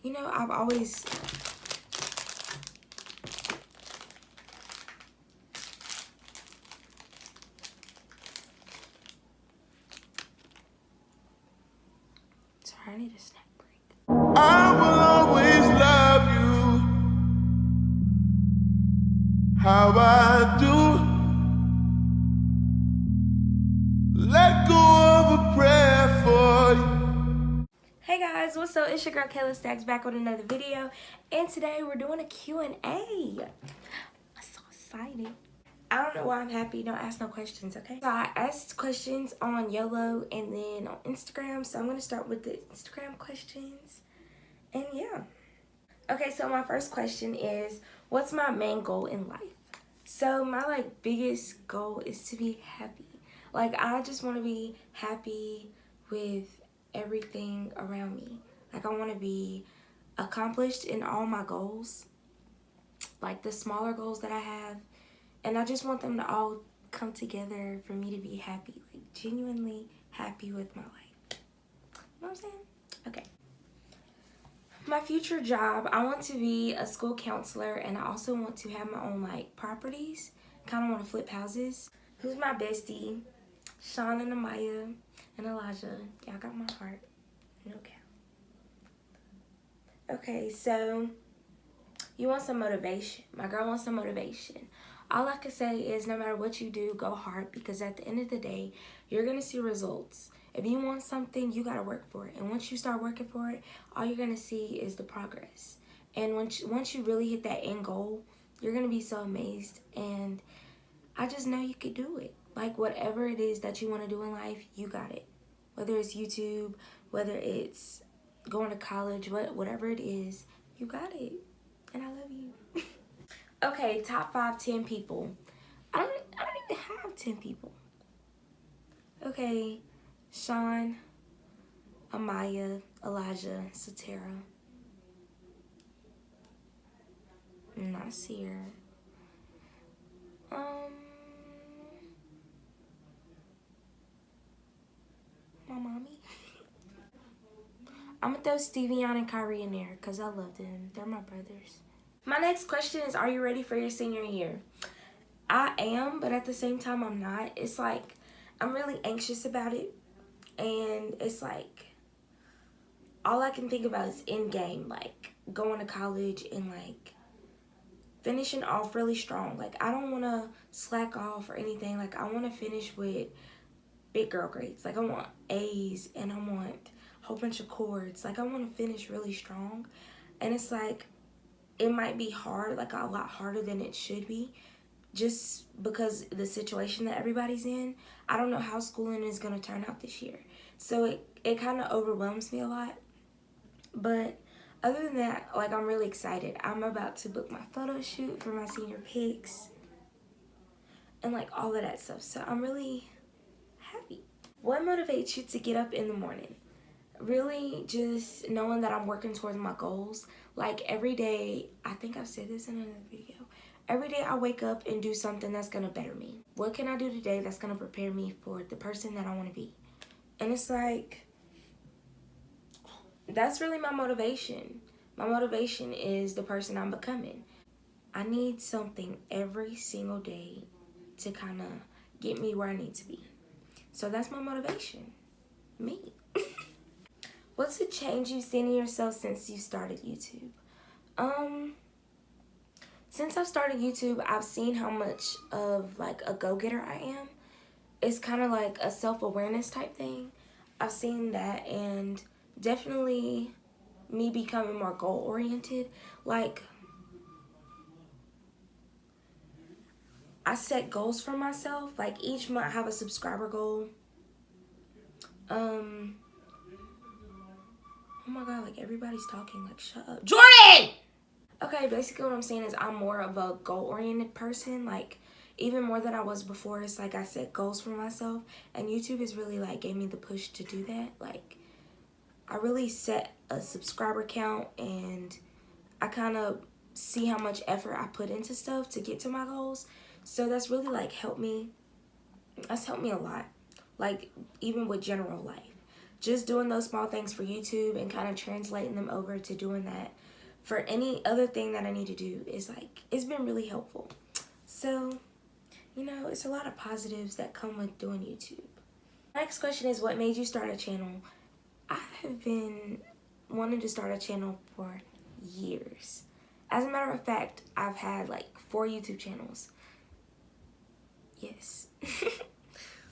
you know, I've always... Sorry, I need a snack break. I will always love you how I do. Let go of a prayer for you. Hey guys, what's up? It's your girl Kayla Stacks back with another video, and today we're doing a Q&A. I'm so excited. I don't know why I'm happy. Don't ask no questions, okay? So I asked questions on YOLO and then on Instagram, so I'm going to start with the Instagram questions, and yeah. Okay, so my first question is, what's my main goal in life? So my biggest goal is to be happy. I just want to be happy with everything around me. I want to be accomplished in all my goals, the smaller goals that I have, and I just want them to all come together for me to be happy, genuinely happy with my life. You know what I'm saying? Okay. My future job, I want to be a school counselor, and I also want to have my own properties. Kind of want to flip houses. Who's my bestie? Sean and Amaya and Elijah. Y'all got my heart. No cap. Okay, so you want some motivation. My girl wants some motivation. All I can say is no matter what you do, go hard, because at the end of the day, you're going to see results. If you want something, you got to work for it. And once you start working for it, all you're going to see is the progress. And once you really hit that end goal, you're going to be so amazed. And I just know you could do it. Whatever it is that you want to do in life, you got it. Whether it's YouTube, whether it's going to college, whatever it is, you got it. And I love you. Okay, top 5, 10 people. I don't even have 10 people. Okay, Sean, Amaya, Elijah, Satara, Nasir, my mommy. I'm gonna throw Stevie and Kyrie in there because I love them. They're my brothers. My next question is, are you ready for your senior year? I am, but at the same time, I'm not. It's I'm really anxious about it. And it's all I can think about is end game. Going to college and finishing off really strong. I don't want to slack off or anything. I want to finish with big girl grades. I want A's and I want a whole bunch of chords. I want to finish really strong. And it's it might be hard, a lot harder than it should be, just because the situation that everybody's in. I don't know how schooling is going to turn out this year. So it kind of overwhelms me a lot. But other than that, I'm really excited. I'm about to book my photo shoot for my senior pics and all of that stuff. So I'm really happy. What motivates you to get up in the morning? Really just knowing that I'm working towards my goals. Every day, I think I've said this in another video, every day I wake up and do something that's going to better me. What can I do today that's going to prepare me for the person that I want to be? And it's that's really my motivation. My motivation is the person I'm becoming. I need something every single day to kind of get me where I need to be. So that's my motivation. Me. What's a change you've seen in yourself since you started YouTube? Since I've started YouTube, I've seen how much of a go-getter I am. It's kind of a self-awareness type thing. I've seen that, and definitely me becoming more goal-oriented. I set goals for myself. Each month I have a subscriber goal. Oh my god, everybody's talking. Shut up. Jordan! Okay, basically what I'm saying is I'm more of a goal-oriented person. Even more than I was before. It's I set goals for myself. And YouTube has really, gave me the push to do that. I really set a subscriber count. And I kind of see how much effort I put into stuff to get to my goals. So that's really, helped me. That's helped me a lot. Even with general life. just doing those small things for YouTube and kind of translating them over to doing that for any other thing that I need to do is like, it's been really helpful. So, you know, it's a lot of positives that come with doing YouTube. Next question is, what made you start a channel? I have been wanting to start a channel for years. As a matter of fact, I've had like 4 YouTube channels. Yes.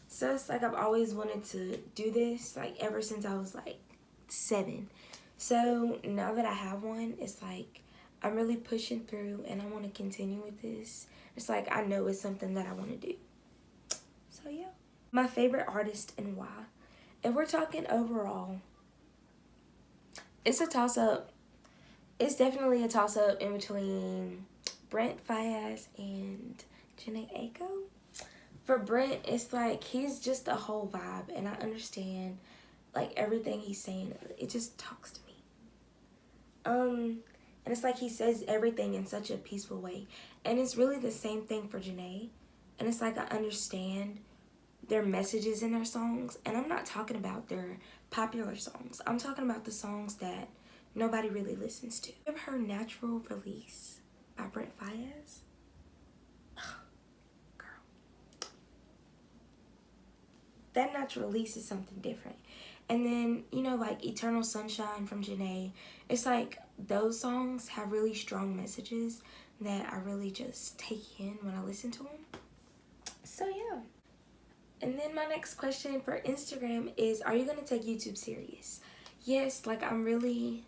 So it's like I've always wanted to do this, like ever since I was like 7. So now that I have one, it's like I'm really pushing through and I want to continue with this. It's like I know it's something that I want to do. So yeah. My favorite artist and why. If we're talking overall, it's a toss-up. It's definitely a toss-up in between Brent Faiyaz and Janae Aiko. For Brent, it's like he's just a whole vibe, and I understand like everything he's saying. It just talks to me. And it's like he says everything in such a peaceful way, and it's really the same thing for Janae. And it's like I understand their messages in their songs, and I'm not talking about their popular songs. I'm talking about the songs that nobody really listens to. Have you ever heard Natural Release by Brent Faiyaz? That Natural Release is something different. And then, you know, like Eternal Sunshine from Janae, it's like those songs have really strong messages that I really just take in when I listen to them. So yeah. And then my next question for Instagram is, are you going to take YouTube serious? Yes, like I've been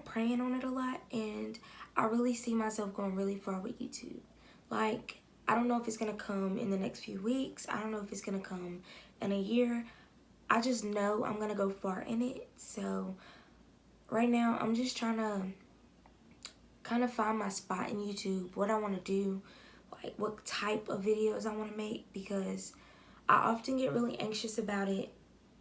praying on it a lot, and I really see myself going really far with YouTube. Like, I don't know if it's going to come in the next few weeks. I don't know if it's going to come in a year. I just know I'm going to go far in it. So right now I'm just trying to kind of find my spot in YouTube, what I want to do, like what type of videos I want to make, because I often get really anxious about it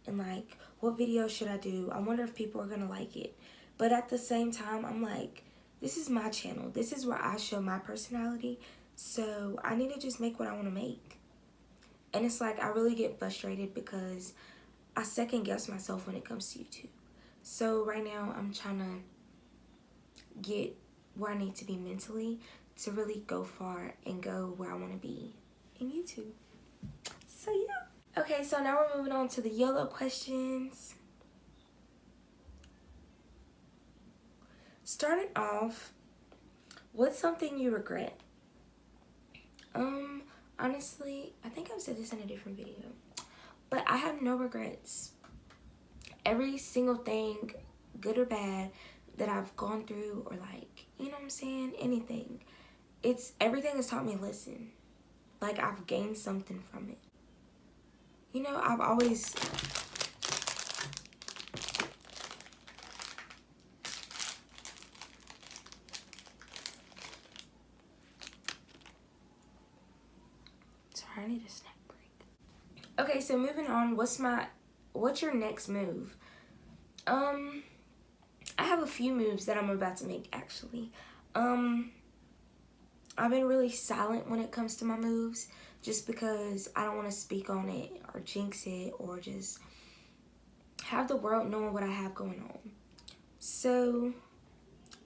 and like, what video should I do? I wonder if people are going to like it. But at the same time, I'm like, this is my channel. This is where I show my personality. So I need to just make what I want to make. And it's like I really get frustrated because I second guess myself when it comes to YouTube. So right now I'm trying to get where I need to be mentally to really go far and go where I want to be in YouTube. So yeah. Okay, so now we're moving on to the YOLO questions. Starting off, what's something you regret? Honestly, I think I've said this in a different video, but I have no regrets. Every single thing, good or bad, that I've gone through, or like, you know what I'm saying, anything, everything has taught me a lesson. Like, I've gained something from it. You know, I've always... Sorry, I need a snack break. Okay, so moving on, what's your next move? I have a few moves that I'm about to make, actually. I've been really silent when it comes to my moves, just because I don't want to speak on it or jinx it or just have the world knowing what I have going on. So,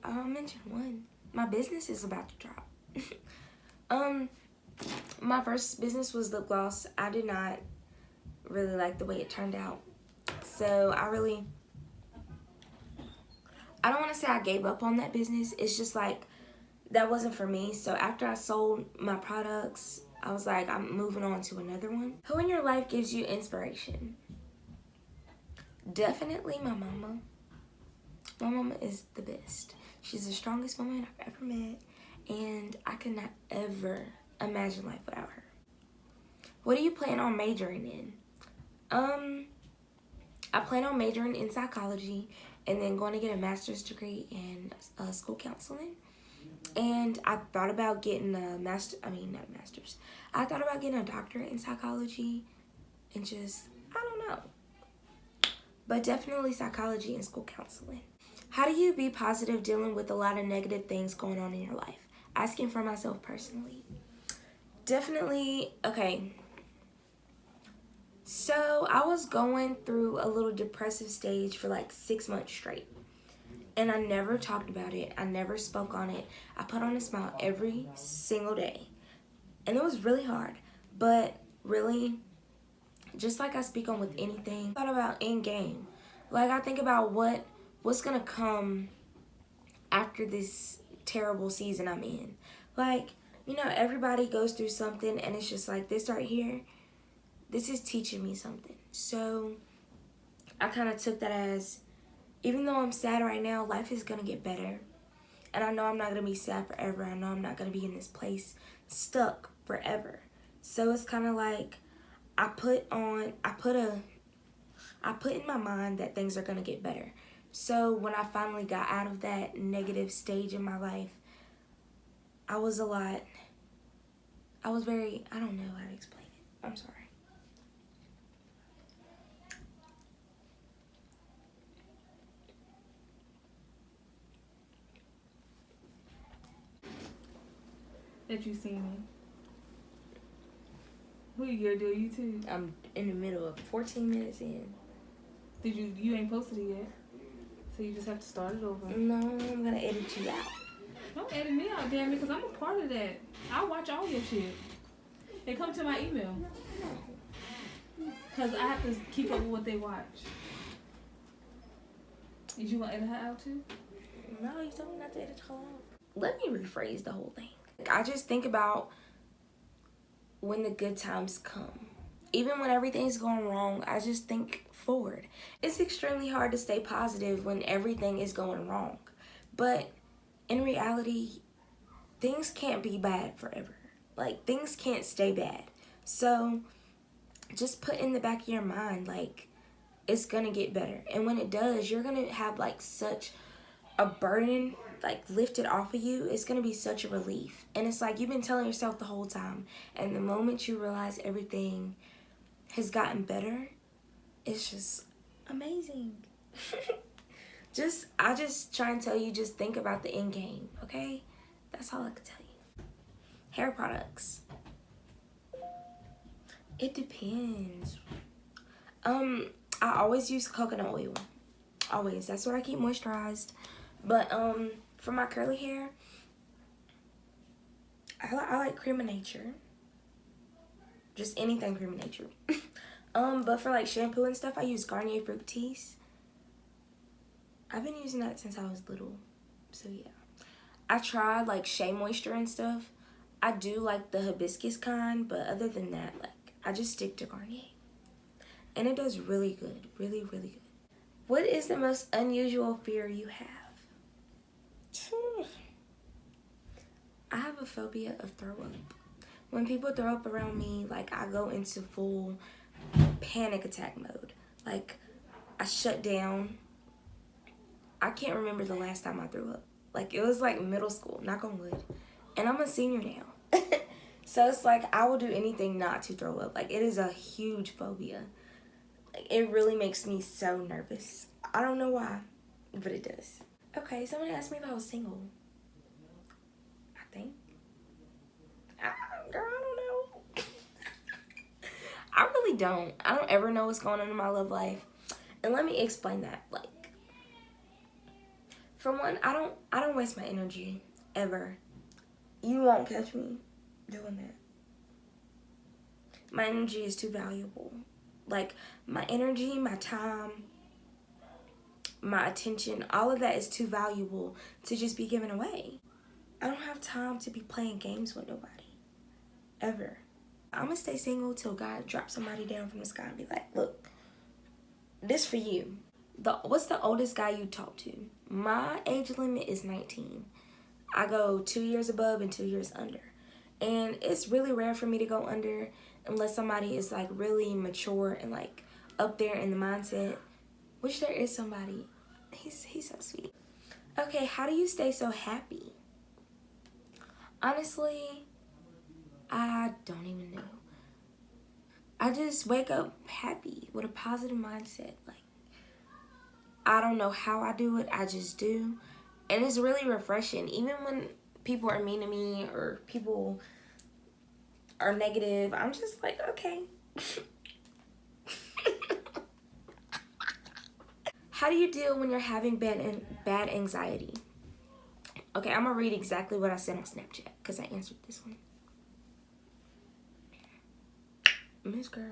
I'll mention one. My business is about to drop. My first business was lip gloss. I did not really like the way it turned out. So, I don't want to say I gave up on that business. It's just like, that wasn't for me. So after I sold my products, I was like, I'm moving on to another one. Who in your life gives you inspiration? Definitely my mama. My mama is the best. She's the strongest woman I've ever met, and I could not ever imagine life without her. What do you plan on majoring in? I plan on majoring in psychology and then going to get a master's degree in school counseling. And I thought about getting I thought about getting a doctorate in psychology and just, I don't know. But definitely psychology and school counseling. How do you be positive dealing with a lot of negative things going on in your life? Asking for myself personally. Definitely, okay. So I was going through a little depressive stage for like 6 months straight. And I never talked about it. I never spoke on it. I put on a smile every single day. And it was really hard. But really, just like I speak on with anything, I thought about end game. Like I think about what's gonna come after this terrible season I'm in. Like, you know, everybody goes through something and it's just like this right here, this is teaching me something. So I kind of took that as, even though I'm sad right now, life is gonna get better. And I know I'm not gonna be sad forever. I know I'm not gonna be in this place stuck forever. So it's kind of like I put in my mind that things are gonna get better. So when I finally got out of that negative stage in my life, I was very, I don't know how to explain it. I'm sorry. That you see me. Who you gonna do? YouTube? I'm in the middle of 14 minutes in. Did you ain't posted it yet? So you just have to start it over. No, I'm gonna edit you out. Don't edit me out, damn it, because I'm a part of that. I watch all your shit. They come to my email. Because I have to keep up with what they watch. Is you gonna edit her out too? No, you told me not to edit her out. Let me rephrase the whole thing. I just think about when the good times come. Even when everything's going wrong, I just think forward. It's extremely hard to stay positive when everything is going wrong. But in reality, things can't be bad forever. Like, things can't stay bad. So just put in the back of your mind, like, it's gonna get better. And when it does, you're gonna have like such a burden like lifted off of you. It's gonna be such a relief. And it's like you've been telling yourself the whole time, and the moment you realize everything has gotten better, it's just amazing. I just try and tell you, just think about the end game, okay? That's all I can tell you. Hair products. It depends. I always use coconut oil. Always. That's what I keep moisturized. But for my curly hair, I like Cream of Nature. Just anything Cream of Nature. But for like shampoo and stuff, I use Garnier Fructis. I've been using that since I was little. So yeah. I tried like Shea Moisture and stuff. I do like the hibiscus kind, but other than that, like, I just stick to Garnier. And it does really good. Really, really good. What is the most unusual fear you have? I have a phobia of throw up. When people throw up around me, like, I go into full panic attack mode. Like, I shut down. I can't remember the last time I threw up. Like, it was like middle school, knock on wood. And I'm a senior now. So it's like, I will do anything not to throw up. Like, it is a huge phobia. Like, it really makes me so nervous. I don't know why, but it does. Okay, someone asked me if I was single. I think. Girl, I don't know. I really don't. I don't ever know what's going on in my love life. And let me explain that. Like, for one, I don't waste my energy ever. You won't catch me doing that. My energy is too valuable. Like, my energy, my time, my attention, all of that is too valuable to just be given away. I don't have time to be playing games with nobody. Ever. I'm gonna stay single till God drops somebody down from the sky and be like, look, this for you. What's the oldest guy you talk to? My age limit is 19. I go 2 years above and 2 years under. And it's really rare for me to go under unless somebody is like really mature and like up there in the mindset, which there is somebody. He's so sweet. Okay, how do you stay so happy? Honestly, I don't even know. I just wake up happy with a positive mindset. Like, I don't know how I do it, I just do. And it's really refreshing. Even when people are mean to me or people are negative, I'm just like, okay. How do you deal when you're having bad anxiety? Okay, I'm gonna read exactly what I sent on Snapchat because I answered this one. Miss Girl.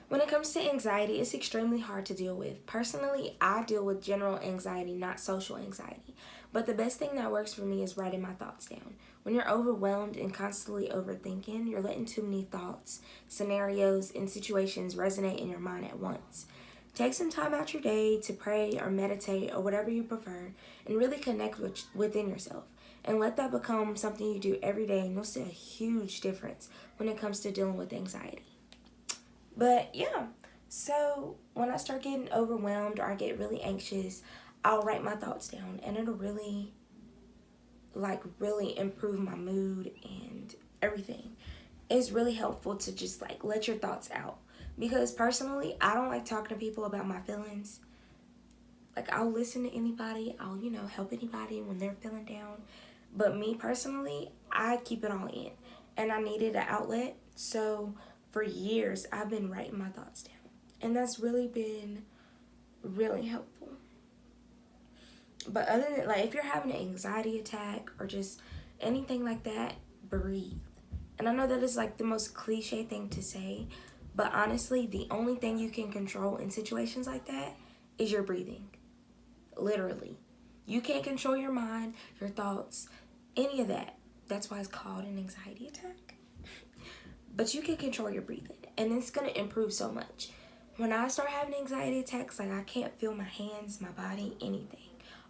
When it comes to anxiety, it's extremely hard to deal with. Personally, I deal with general anxiety, not social anxiety. But the best thing that works for me is writing my thoughts down. When you're overwhelmed and constantly overthinking, you're letting too many thoughts, scenarios, and situations resonate in your mind at once. Take some time out your day to pray or meditate or whatever you prefer and really connect within yourself. And let that become something you do every day, and you'll see a huge difference when it comes to dealing with anxiety. But yeah, so when I start getting overwhelmed or I get really anxious, I'll write my thoughts down, and it'll really improve my mood and everything. It's really helpful to just let your thoughts out, because personally, I don't like talking to people about my feelings. I'll listen to anybody, I'll help anybody when they're feeling down, but me personally, I keep it all in, and I needed an outlet. So for years, I've been writing my thoughts down, and that's really been really helpful. But other than, if you're having an anxiety attack or just anything like that, breathe. And I know that is the most cliche thing to say, but honestly, the only thing you can control in situations like that is your breathing. Literally. You can't control your mind, your thoughts, any of that. That's why it's called an anxiety attack. But you can control your breathing, and it's going to improve so much. When I start having anxiety attacks, I can't feel my hands, my body, anything.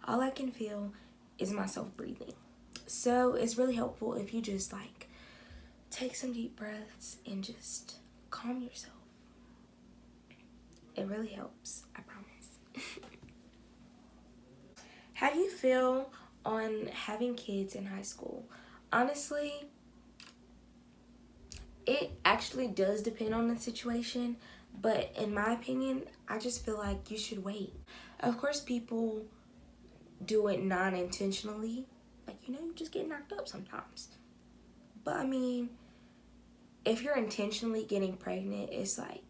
All I can feel is myself breathing. So it's really helpful if you just take some deep breaths and just calm yourself. It really helps, I promise. How do you feel on having kids in high school? Honestly, it actually does depend on the situation, but in my opinion, I just feel like you should wait. Of course, people do it non-intentionally. You just get knocked up sometimes. But I mean, if you're intentionally getting pregnant, it's I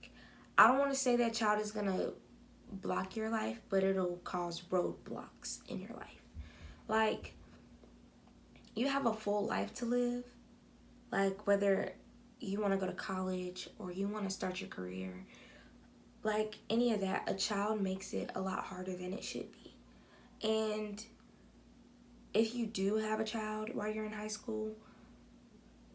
don't want to say that child is gonna block your life, but it'll cause roadblocks in your life. You have a full life to live. Whether you want to go to college or you want to start your career, any of that, a child makes it a lot harder than it should be. And if you do have a child while you're in high school,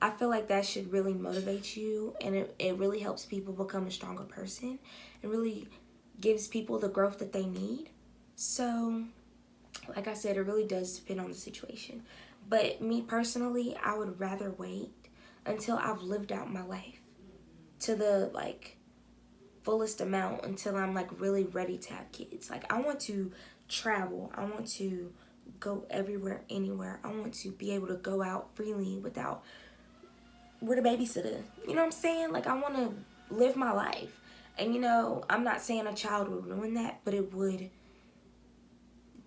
I feel like that should really motivate you, and it really helps people become a stronger person. It really gives people the growth that they need. So, like I said, it really does depend on the situation. But me personally, I would rather wait until I've lived out my life to the fullest amount, until I'm really ready to have kids. I want to travel. I want to go everywhere, anywhere. I want to be able to go out freely with a babysitter. You know what I'm saying? I want to live my life. And I'm not saying a child would ruin that, but it would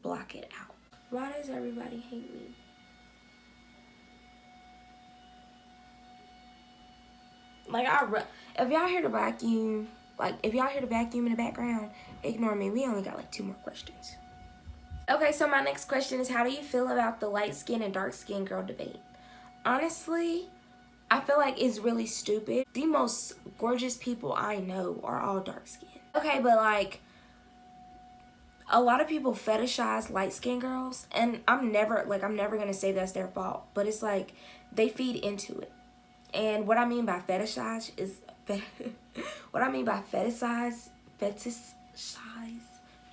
block it out. Why does everybody hate me? If y'all hear the vacuum, if y'all hear the vacuum in the background, ignore me. We only got 2 more questions. Okay, so my next question is, how do you feel about the light skin and dark skin girl debate? Honestly, I feel like it's really stupid. The most gorgeous people I know are all dark skinned. Okay, but a lot of people fetishize light skinned girls, and I'm never gonna say that's their fault, but it's they feed into it. And what I mean by fetishize is fetishize,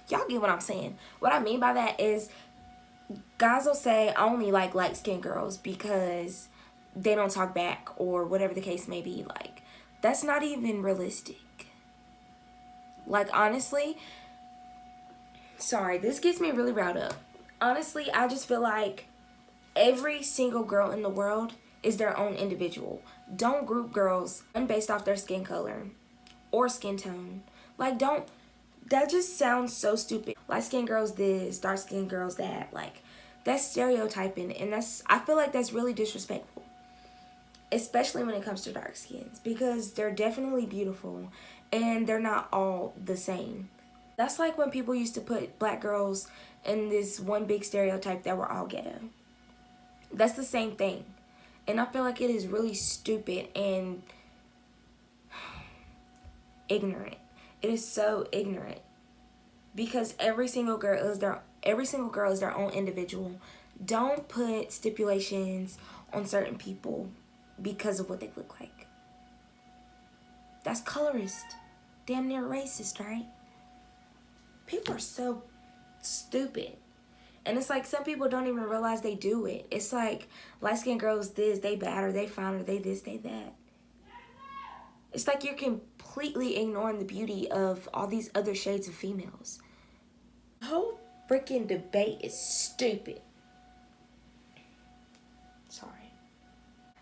y'all get what I'm saying. What I mean by that is guys will say, I only like light-skinned girls because they don't talk back or whatever the case may be. That's not even realistic. Honestly, sorry, this gets me really riled up. Honestly, I just feel like every single girl in the world is their own individual. Don't group girls based off their skin color or skin tone. That just sounds so stupid. Light-skinned girls this, dark-skinned girls that. That's stereotyping, and I feel like that's really disrespectful. Especially when it comes to dark skins, because they're definitely beautiful, and they're not all the same. That's like when people used to put black girls in this one big stereotype that we're all ghetto. That's the same thing. And I feel like it is really stupid and ignorant. It is so ignorant. Because every single girl is their own individual. Don't put stipulations on certain people because of what they look like. That's colorist. Damn near racist, right? People are so stupid. And it's like some people don't even realize they do it. It's like light-skinned girls this, they bad, or they fine, or they this, they that. It's like you're completely ignoring the beauty of all these other shades of females. The whole freaking debate is stupid. Sorry.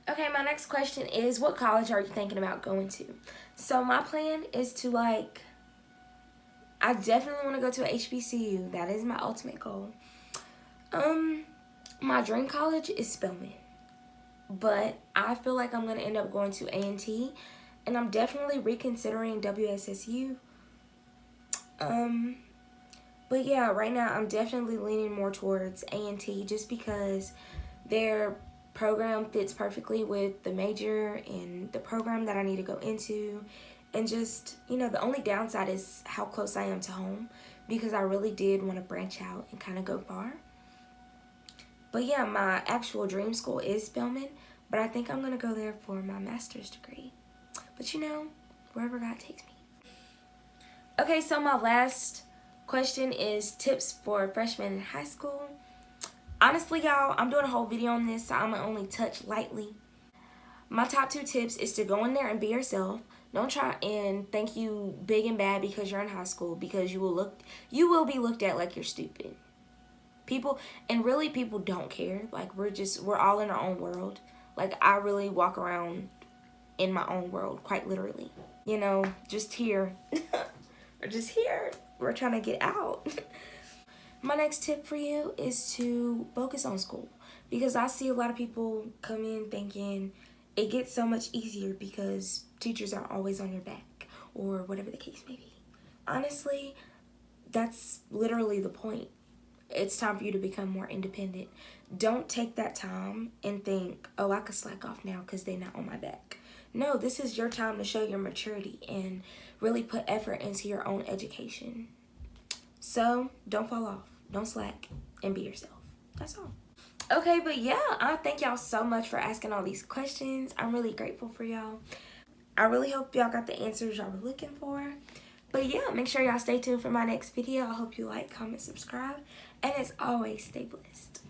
Okay, my next question is, what college are you thinking about going to? So my plan is to I definitely want to go to a HBCU. That is my ultimate goal. My dream college is Spelman. But I feel like I'm going to end up going to A&T. And I'm definitely reconsidering WSSU. But yeah, right now I'm definitely leaning more towards A&T just because their program fits perfectly with the major and the program that I need to go into. And just, the only downside is how close I am to home because I really did want to branch out and kind of go far. But yeah, my actual dream school is Spelman, but I think I'm going to go there for my master's degree. But wherever God takes me. Okay, so my last question is tips for freshmen in high school. Honestly, y'all, I'm doing a whole video on this, so I'm going to only touch lightly. My top 2 tips is to go in there and be yourself. Don't try and think you big and bad because you're in high school, because you will be looked at like you're stupid. People don't care. Like, we're all in our own world. Like, I really walk around in my own world, quite literally. Just here. We're just here. We're trying to get out. My next tip for you is to focus on school, because I see a lot of people come in thinking it gets so much easier because teachers are always on your back or whatever the case may be. Honestly, that's literally the point. It's time for you to become more independent. Don't take that time and think, oh, I could slack off now because they're not on my back. No, this is your time to show your maturity and really put effort into your own education. So don't fall off, don't slack, and be yourself. That's all. Okay, but yeah, I thank y'all so much for asking all these questions. I'm really grateful for y'all. I really hope y'all got the answers y'all were looking for. But yeah, make sure y'all stay tuned for my next video. I hope you like, comment, subscribe, and as always, stay blessed.